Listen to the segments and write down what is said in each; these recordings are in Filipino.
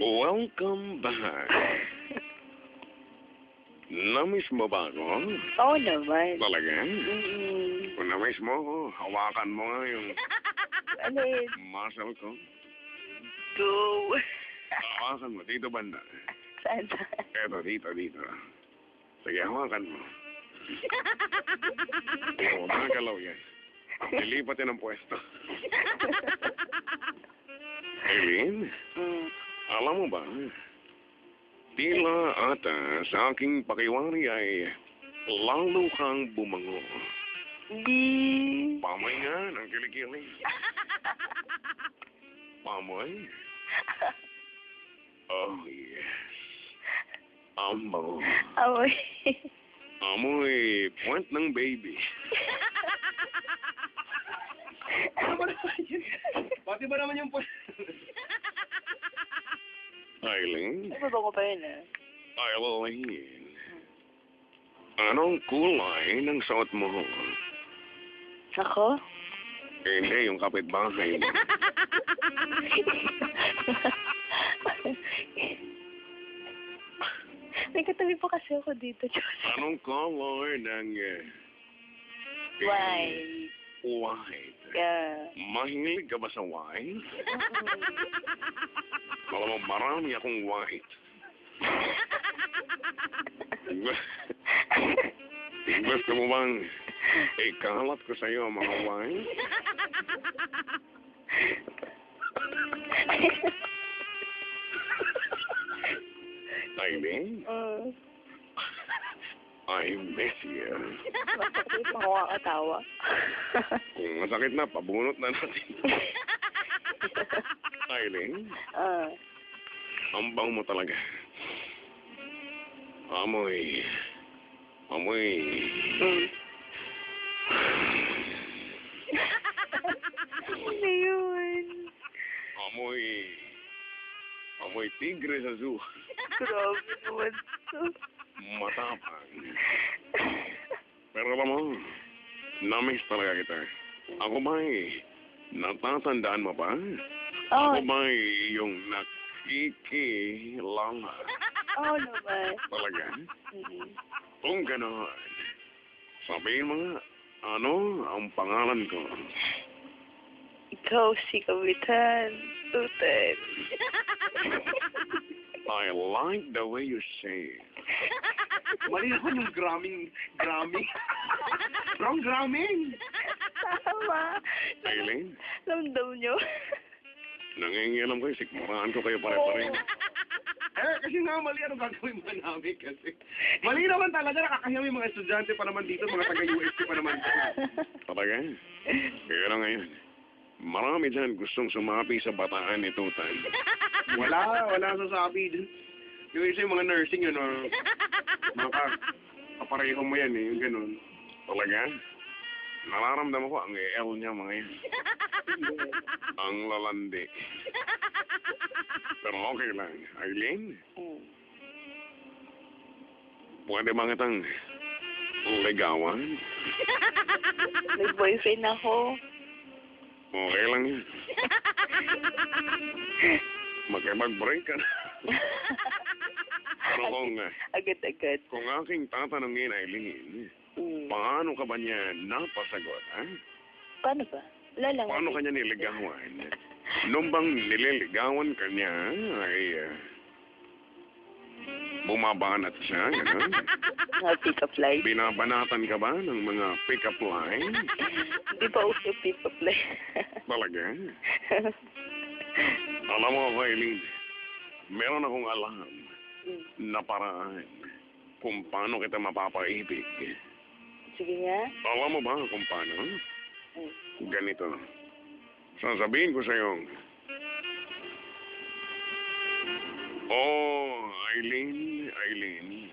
Welcome back. Namiss mo ba ako? Oo naman. Talaga? Mm-mm. Kung namiss mo ako, hawakan mo nga yung Alin? muscle ko. Go. Hawakan mo, dito banda. Saan saan? Eto, dito. Sige, hawakan mo. Oo, mga galaw yan. Nilipat yan ang pwesto. Eileen, alam mo ba, tila ata sa aking pakiwari ay lalo kang bumango. Hindi. Pamoy nga ng kilikili. Pamoy? Oh, yes. Amo. Amoy. Amoy puwet ng baby. Pati ba naman yung Eileen? Ano ba ko pa yun ah? Eileen. Anong kulay ng suot mo? Ako? Hindi, yung kapitbahay mo. May katabi po kasi ako dito, Diyos. Anong color ng... White. White. Yeah. Mahilig ka ba sa white? Alam mo, marami akong white. Gusto mo bang ikalat ko sa'yo ang mga white? Eileen, I miss you. Masakit ako kakatawa. Kung masakit na, pabunot na natin. Eileen, ang bang mo talaga. Amoy. Ano yun? Amoy tigre sa zoo. Grabe naman to. Matapang. Pero alam mo, namiss talaga kita. Ako ba'y natatandaan mo pa? Oo. Ako ba'y yung nakikilala? Oo naman. Talaga? Kung gano'n, sabihin mo nga, ano ang pangalan ko? Ikaw si Kapitan Tutan. I like the way you say it. Mali naman yung Grammy. Wrong Grammy. Tama. Eileen, Ramdam nyo. nangingialam ko, sikmuraan ko kayo pare-pareho. Kasi nga mali, ano gagawin mo namin kasi. Mali naman talaga, nakakahiya yung mga estudyante pa naman dito, mga taga-UST pa naman dito. Talaga? Kaya na ngayon, marami dyan gustong sumapi sa bataan ni Tutan. Wala sasabi dun. Yung isa yung mga nursing yun, mga kapareho mo yan yung ganun. Talaga? Nararamdaman ko ang EL niya mga yan. Ang lalandi. Pero okay lang. Eileen, pwede ba kitang ligawan? May boyfriend ako. Okay lang yan. Makipag-break ka na. Pero Agad-agad. kung aking tatanungin, Eileen, paano ka ba niya napasagot, ha? Paano ba? Wala lang. Paano ka niya niligawan? Nung bang nililigawan ka niya, ay bumabanat siya, gano'n? Mga pick-up line. Binabanatan ka ba ng mga pick-up line? Hindi pa uso pick-up line. Talaga? Alam mo, Eileen, meron akong alam na paraan kung paano kita mapapaibig. Sige nga. Alam mo ba kung paano? Ganito. Sasabihin ko sa'yo, oh, Eileen,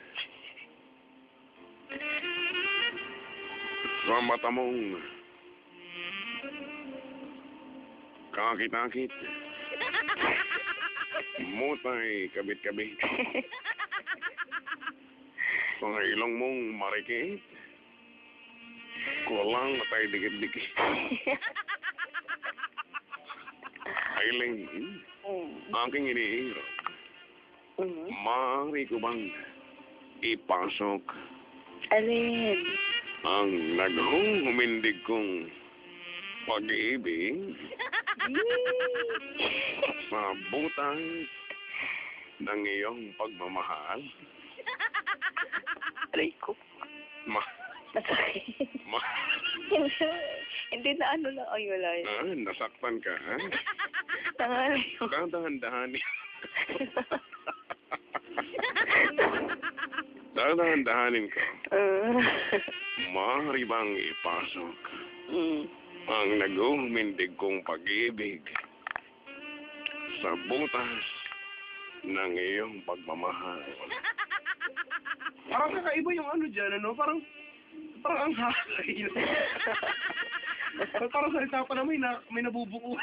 sa mata mong kakit-akit, mutay kabit-kabit, sa ilong mong marikit, kulang matay dikit-dikit. Eileen, aking iniirap. Maaari ko bang ipasok Alin? ang naghuhumindig kong pag-ibig sa butas ng iyong pagmamahal? Aray ko. Ma... Nasakit. Ma... Hindi na ano lang. Ay, wala yun. Ah, nasaktan ka, ha? Nangalay ko. Dahan-dahanin. Dahan-dahanin ko. Maaari bang ipasok ang naghuhumindig kong pag-ibig sa butas ng iyong pagmamahal? Parang kakaiba yung ano dyan, ano? Parang ang hakay. Parang salita pa na may nabubuo.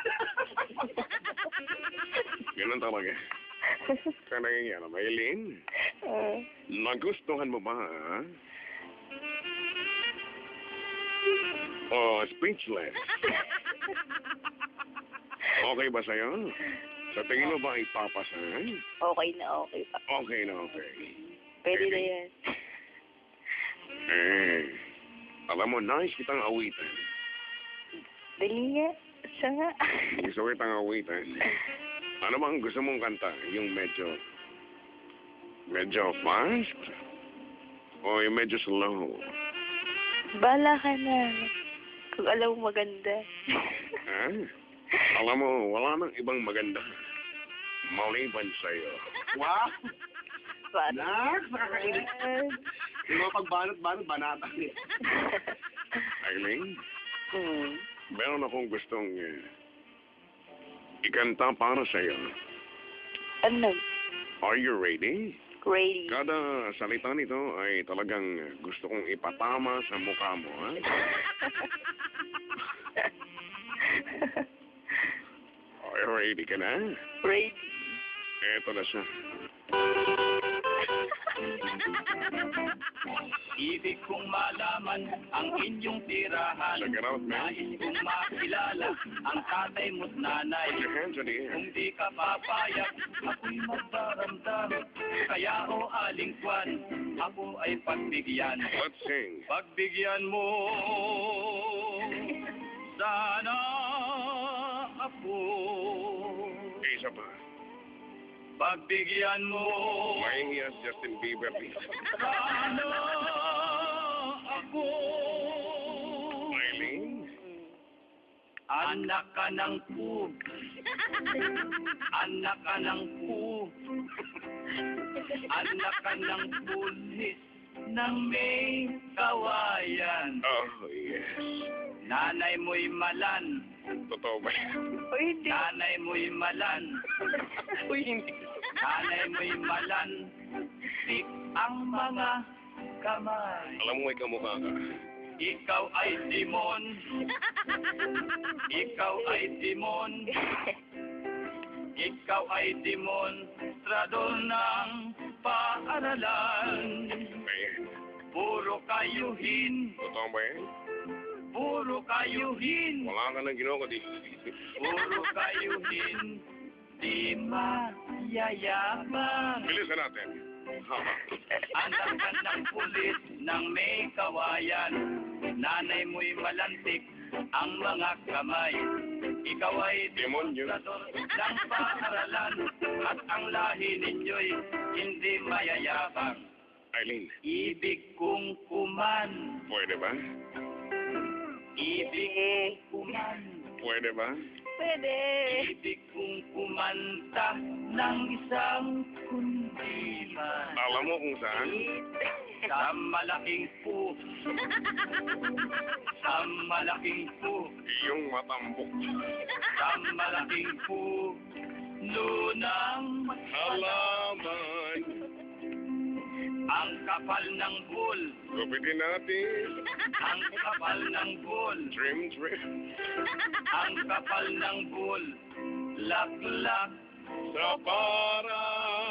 Ganun talaga. Kanang yan, Maylin. Nagustuhan mo ba, ha? Oh, speechless. Okay ba sa'yo? Sa tingin mo ba ipapasan? Okay na okay pa. Okay na okay. Pwede na yan. Alam mo, nice kitang awitan. Dali nga. Siya nga. Gusto kitang awitan. Ano bang gusto mong kanta? Yung medyo fast? O yung medyo slow? Bala ka na. Kung alam mo maganda. Ha? Alam mo, wala nang ibang maganda. Maliban sa'yo. Wow! Parang. Nax, nakakainis. Yung mga pagbanat-banat, banatan eh. Eileen, meron akong gustong ikanta para sa'yo. Ano? Are you ready? Ready. Kada salita nito ay talagang gusto kong ipatama sa mukha mo, ha? Are you ready ka na? Ready. Eto na siya. Ibig kong malaman ang inyong tirahan. Check it out, man. Nais kong makilala ang tatay mo't nanay. Put your hands in the air. Kung di ka papayag, ako'y magdaramdam. Kaya o aling kwan, ako ay pagbigyan. Let's sing. Pagbigyan mo sana ako. Isa pa. Pagbigyan mo Mahihiyas Justin Bieber. sana ako. Eileen? Anak ka ng pu. Anak ka ng pu. Anak ka ng pulis ng may kawayan. Oh, yes. Nanay mo'y malan. Totoo ba yan? O hindi. Nanay mo'y malan. Uy, hindi. Nanay mo'y malan. Tik ang mga kamay. Alam mo, ikaw mukha ka. Ikaw ay demon. Ikaw ay demon. Ikaw ay demonstrador ng paaralan. Ayan. Puro kayuhin. Totoo ba yan? Puro kayuhin. Wala ka nang ginawa kundi. Puro kayuhin. Di mayayaman. Bilisan natin. Anak ka ng pulis ng may kawayan. Nanay mo'y malantik ang mga kamay. Ikaw ay Demonyo. demonstrador ng paaralan. At ang lahi ninyo'y hindi mayayabang. Eileen, Ibig kong kuman. pwede ba? Ibig kuman. Pwede ba? Pwede. Ibig kong kumanta ng isang kundiman. Alam mo kung saan? Sa malaking pu. Sa malaking pu. Iyong matambok. Sa malaking pu. Lunang Halaman. ang kapal ng bull. Gupitin natin. Ang kapal ng bull. Trim. Ang kapal ng bull. Laklak. Sa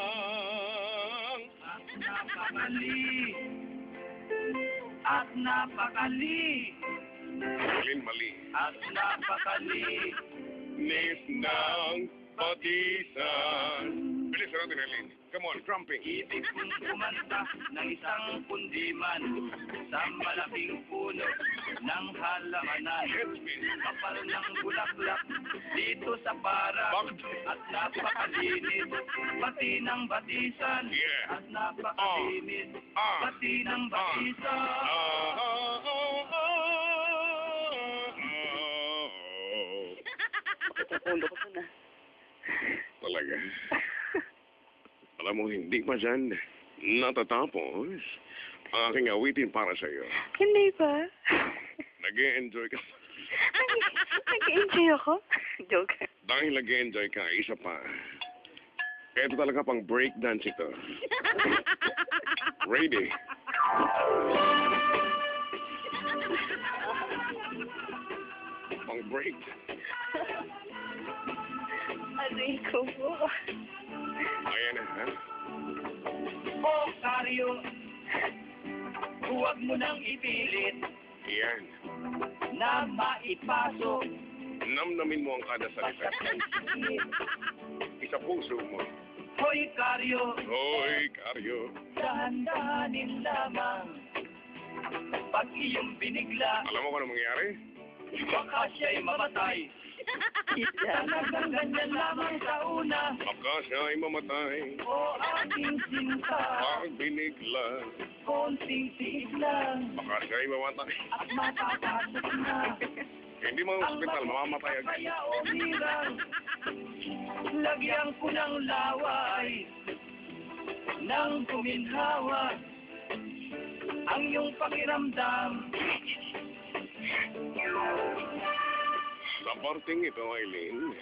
parang At napakali. At napakali. Eileen, mali. At napakali. Nis ng patisan. Bilisan natin, Eileen. Come on, trumping. Ibig kong kumanta ng isang kundiman sa malaking puno ng halamanan. Kapal ng bulaklak dito sa parang at napakalinis pati ng batisan. Yeah. At napakalinis pati ng batisan. Ulo ko na. Talaga. Alam mo, hindi pa dyan natatapos ang aking awitin para sa'yo. Hindi ba? Nag-e-enjoy ka. Nag-enjoy ako. Joke. Dahil nag-e-enjoy ka, isa pa. Ito talaga pang breakdance ito. Ready? Pang break. Aray ko po. Ayan na, ha? Oh, Karyo, huwag mo nang ipilit Yan. na maipasok Namnamin mo ang kada salita. Isa puso mo. Hoy, Karyo, Hoy, Karyo. dahan-dahanin lamang. Pag iyong binigla, Alam mo kung ano mangyari? baka siya'y mamatay. Talagang ganyan lamang sa una. Baka siya ay mamatay. O aking sinta, Pag binigla. konting tiis lang. Baka siya ay mamatay. At mapapasok na. Hindi mga ospital, mamamatay agad. Kaya o hirang, lagyan ko ng laway, nang kuminhawa, ang iyong pakiramdam. Sa parting ito, Eileen,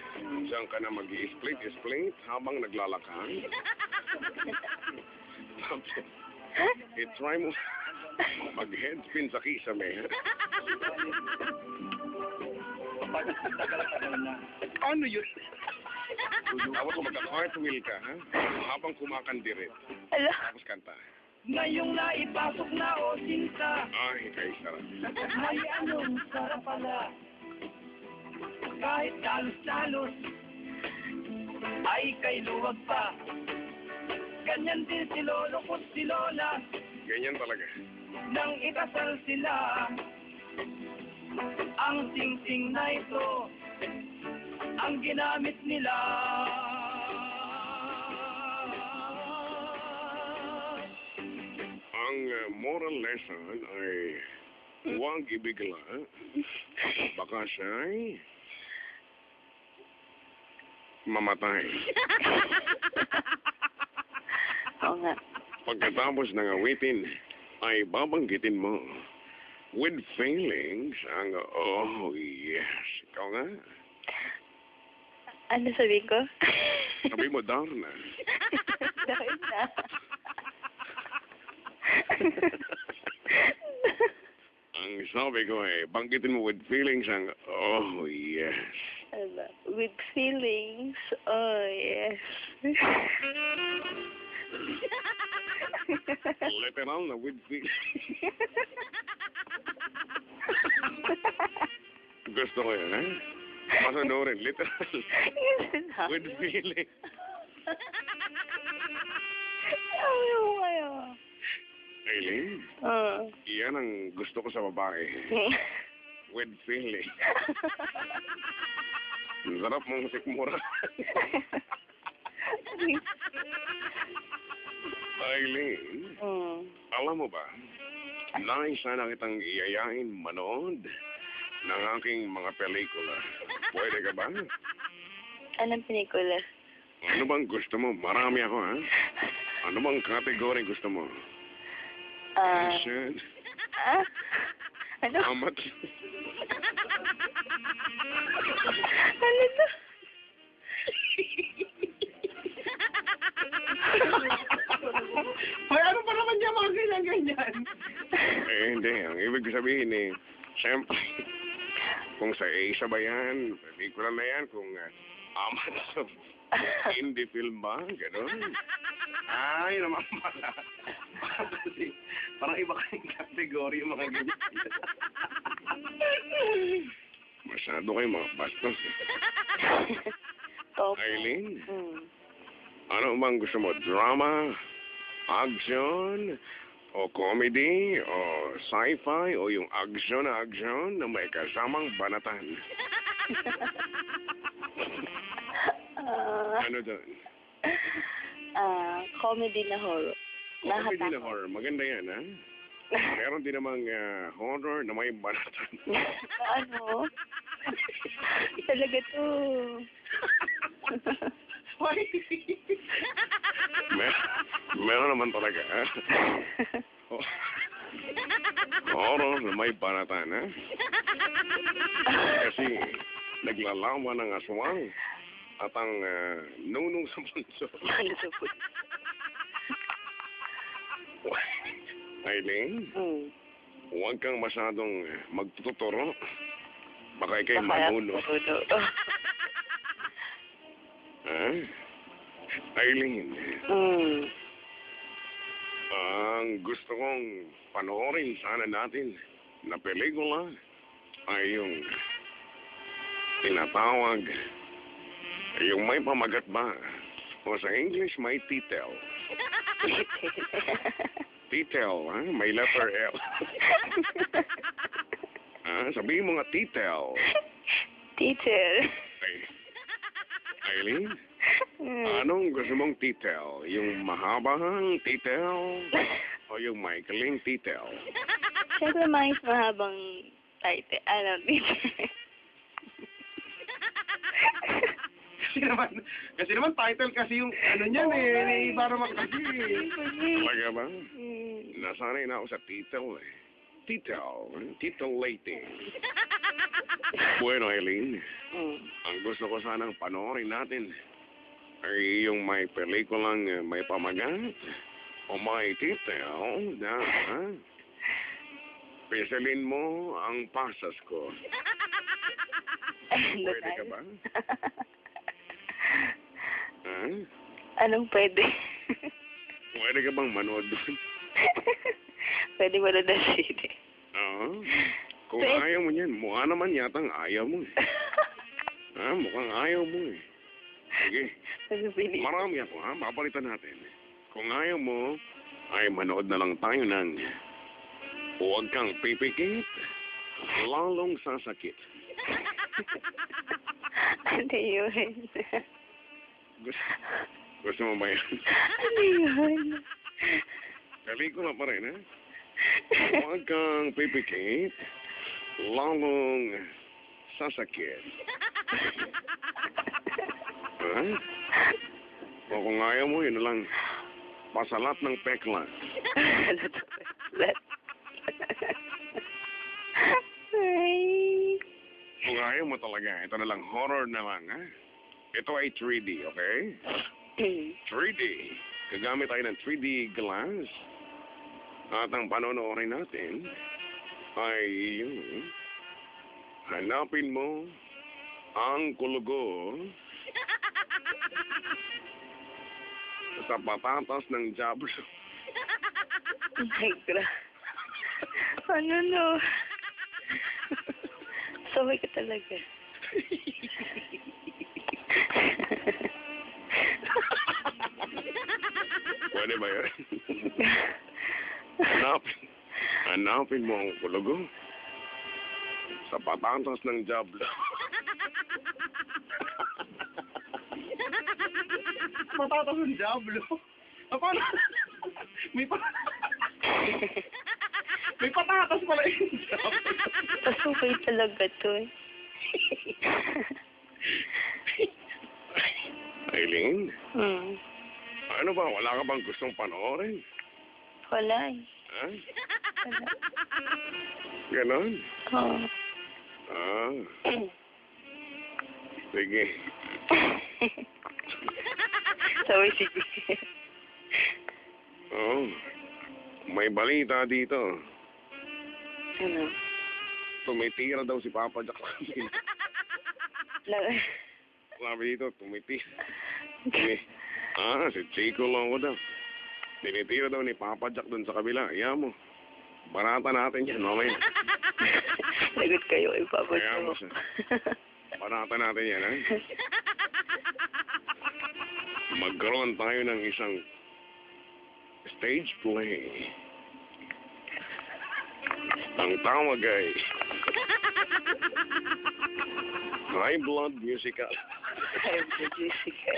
diyan ka na mag-i-split habang naglalakad. Tapos, i-try mo mag-headspin sa kisame. Ano yun? Tapos magka-cartwheel ka, ha? Habang kumakandirit. Ala. Tapos kanta. Ngayong naipasok na o sinta, Ay, ay, sarap. ay anong sarap pala. Kahit dalos-dalos, ay kay luwag pa. Ganyan din si Lolo ko si Lola, Ganyan talaga. nang ikasal sila. Ang sing-sing na ito, ang ginamit nila. Ang moral lesson ay huwag ibigla. Baka siya ay mamatay. Oo nga. Pagkatapos ng awitin, ay babanggitin mo with feelings ang oh yes. Ikaw nga. Ano sabihin ko? Sabi mo, Darna. Dahil na. Ang sabi ko ay banggitin mo with feelings ang oh yes. Ano? With feelings. Oh, yes. Literal na with feelings. Gusto ko yan, ha? Masunurin, literal. With feelings. Ayaw ko kayo. Eileen, yan ang gusto ko sa babae. With feeling. Ang sarap mong sikmura. Eileen, alam mo ba, nais na kitang iyayain manood ng aking mga pelikula. Pwede ka ba? Anong pelikula? Ano bang gusto mo? Marami ako, ha? Ano bang category gusto mo? Action, Ano? amat, Ano to? Hoy, ano pa naman niya mga ganyan-ganyan? hindi. Ang ibig sabihin siyempre, kung sa Asia ba yan, pelikula na yan, kung amat sa indie film ba, gano'n. Ay, naman pala. Kasi, parang iba kayong kategory yung mga ganyan. Masyado kayo mga bastos. Top. Eileen, Ano bang gusto mo? Drama? Action? O comedy? O sci-fi? O yung action na may kasamang banatan? Ano doon? Comedy na horror. Comedy na horror. Maganda yan, ha? Meron din namang horror na may banatan. Ano? Talaga to. Meron naman talaga, ha? Horror na may banatan, ha? Kasi naglalaman ng aswang at ang nunong sa bunso. Ano sa food? Aileen, huwag kang masyadong magtuturo. Baka ikay Baka manuno. manuno. Ha? Aileen, ang gusto kong panoorin sana natin na pelikula ay yung tinatawag, yung may pamagat ba? O sa English, may title. Title, ha? May letter L. Sabihin mo nga title. Teacher. Aileen, anong gusto mong title? Yung mahabang title o yung maikling title? Siyempre, mais mahabang title. Ano, teacher? Kasi naman title kasi yung ano niyan eh, para makasi. Talaga ba? Nasanay na ako sa title eh. Title lady. Bueno, Aileen, ang gusto ko sanang panoorin natin ay yung may pelikulang may pamagat o may title na pisilin mo ang pasas ko. Pwede ka ba? Anong pwede? Pwede ka bang manood doon? Pwede mo na CD. Oo. Kung ayaw mo yan, mukha naman yatang ayaw mo eh. Mukhang ayaw mo eh. Sige. Marami ako papalitan natin. Kung ayaw mo, ay manood na lang tayo ng huwag kang pipikit, lalong sasakit. Ano yun? Gusto mo ba yan? Ano yun? Pelikula pa rin, ha? Huwag kang pipikit, lalong sasakit. O kung ayaw mo, yun na lang. Pasalat ng pekla. Ay. Kung ayaw mo talaga, ito na lang, horror na lang, ha? Ito ay 3D, okay? 3D. Gagamit tayo ng 3D glass. At ang panonoorin natin ay yung hanapin mo ang kulugo sa patatas ng Diablo. Oh my God. Ano no? Saway ka talaga. Pwede ba yun? Hanapin mo ang kulugo sa patatas ng Diablo. Patatas ng Diablo. Paano? May patatas pala yung Diablo. Pasukay talaga to eh. Aileen, ano ba? Wala ka bang gustong panoorin? Wala eh. Ha? Wala. Ganon? Oo. Sige. Sorry, sige. May balita dito. Ano? Tumitira daw si Papa Jack. Sabi dito, tumitira. Si Chico Longo daw. Tinitira daw ni Papa Jack dun sa kabila. Ayaw mo. Barata natin yan, mamaya. Lagot kayo kay Papa Ayaw mo Jack. siya. Barata natin yan, ha? magkaroon tayo ng isang stage play. Ang tawag ay High Blood Musical. Ay, Jessica.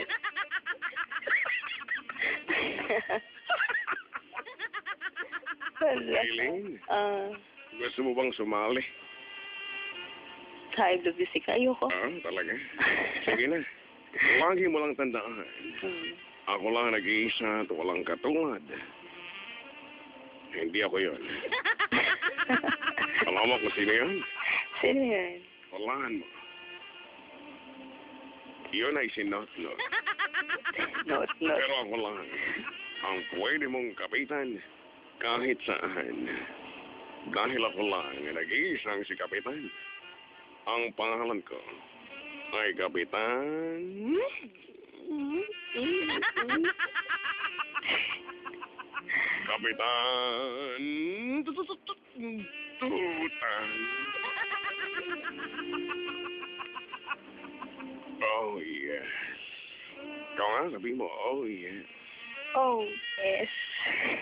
Wala. Eileen, Ah, gusto mo bang sumali? High Blood Music. Ayoko. Talaga? Sige na. Lagi mo lang tandaan. Ako lang nag-iisa at walang katulad. Hindi ako yun. Alam mo kung sino yun? Sino yan? Walaan mo. Yun ay si Not. Not. Pero ako lang ang pwede mong kapitan kahit saan. Dahil ako lang ang nag-iisang si Kapitan. Ang pangalan ko ay Kapitan... Kapitan... Tutan. Oh, yes. Ikaw nga, sabihin mo, oh, yes. Oh, yes.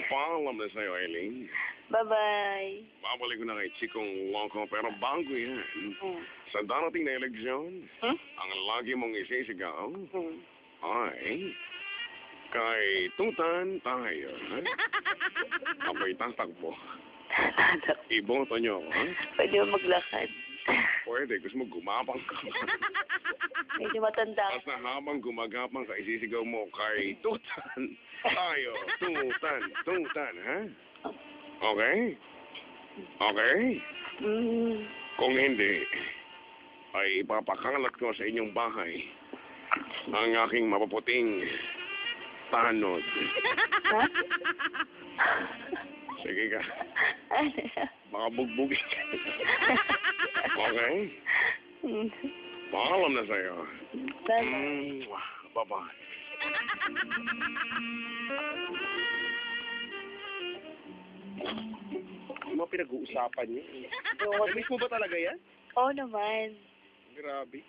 Paalam na sa'yo, Eileen. Bye-bye. Babalik ko na kay Chikong Loco, pero bago yan, Mm. sa darating na eleksyon, Hmm? ang lagi mong isisigaw Hmm. ay kay Tutan tayo. Ha? Ako'y tatakbo. Iboto nyo ako, ha? Pwede mo maglakad. Pwede, gusto mo gumapang ka. Medyo matanda ka. Basta habang gumagapang ka, isisigaw mo kay Tutan tayo. Tutan, ha? Okay? Okay? Mm. Kung hindi, ay ipapakalat ko sa inyong bahay ang aking mapaputing tanod. Ha? Sige ka, Ano? baka bugbugin ka. Okay? Mm. Paalam na sa'yo. Bye-bye. Bye-bye. Yung mga pinag-uusapan niyo. Oo, Namiss mo ba talaga yan? Oo naman. Grabe.